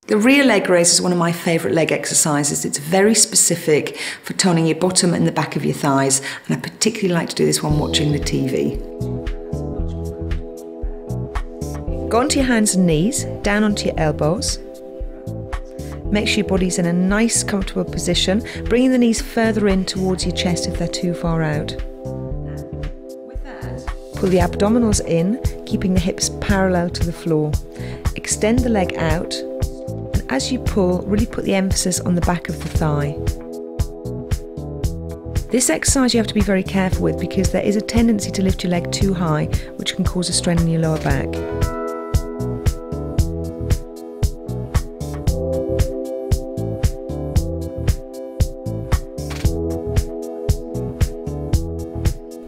The rear leg raise is one of my favourite leg exercises. It's very specific for toning your bottom and the back of your thighs, and I particularly like to do this when watching the TV. Go onto your hands and knees, down onto your elbows. Make sure your body's in a nice, comfortable position, bringing the knees further in towards your chest if they're too far out. Pull the abdominals in, keeping the hips parallel to the floor. Extend the leg out. As you pull, really put the emphasis on the back of the thigh. This exercise you have to be very careful with because there is a tendency to lift your leg too high, which can cause a strain in your lower back.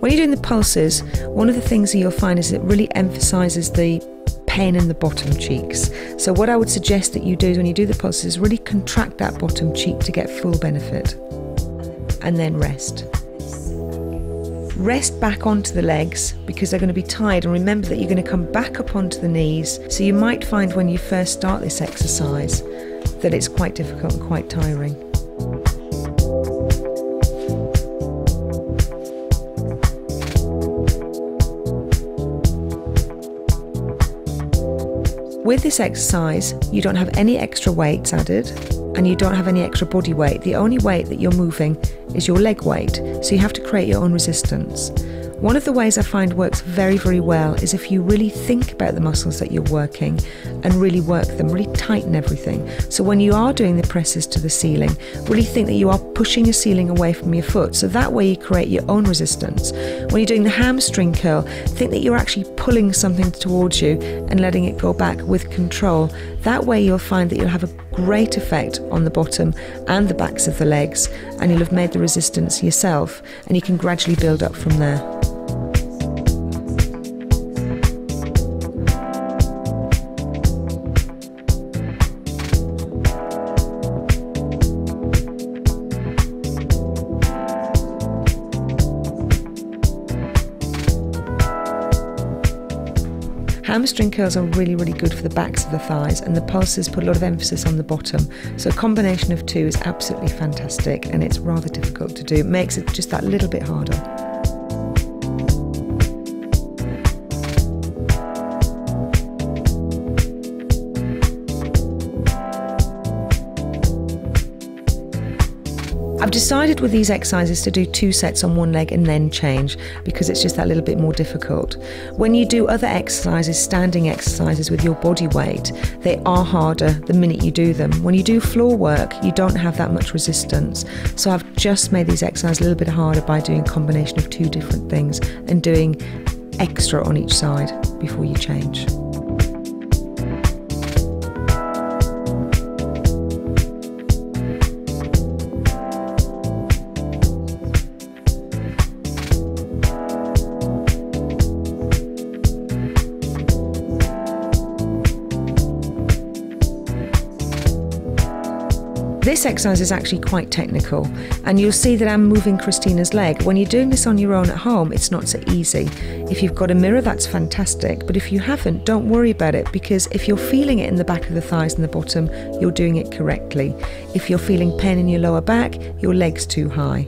When you're doing the pulses, one of the things that you'll find is it really emphasises the pain in the bottom cheeks. So what I would suggest that you do when you do the pulses is really contract that bottom cheek to get full benefit. And then rest. Rest back onto the legs because they're going to be tired, and remember that you're going to come back up onto the knees. So you might find when you first start this exercise that it's quite difficult and quite tiring. With this exercise, you don't have any extra weights added and you don't have any extra body weight. The only weight that you're moving is your leg weight, so you have to create your own resistance. One of the ways I find works very, very well is if you really think about the muscles that you're working and really work them, really tighten everything. So when you are doing the presses to the ceiling, really think that you are pushing your ceiling away from your foot. So that way you create your own resistance. When you're doing the hamstring curl, think that you're actually pulling something towards you and letting it go back with control. That way you'll find that you'll have a great effect on the bottom and the backs of the legs, and you'll have made the resistance yourself, and you can gradually build up from there. Hamstring curls are really, really good for the backs of the thighs, and the pulses put a lot of emphasis on the bottom. So a combination of two is absolutely fantastic, and it's rather difficult to do. It makes it just that little bit harder. I've decided with these exercises to do 2 sets on one leg and then change because it's just that little bit more difficult. When you do other exercises, standing exercises with your body weight, they are harder the minute you do them. When you do floor work, you don't have that much resistance. So I've just made these exercises a little bit harder by doing a combination of 2 different things and doing extra on each side before you change. This exercise is actually quite technical, and you'll see that I'm moving Christina's leg. When you're doing this on your own at home, it's not so easy. If you've got a mirror, that's fantastic, but if you haven't, don't worry about it, because if you're feeling it in the back of the thighs and the bottom, you're doing it correctly. If you're feeling pain in your lower back, your leg's too high.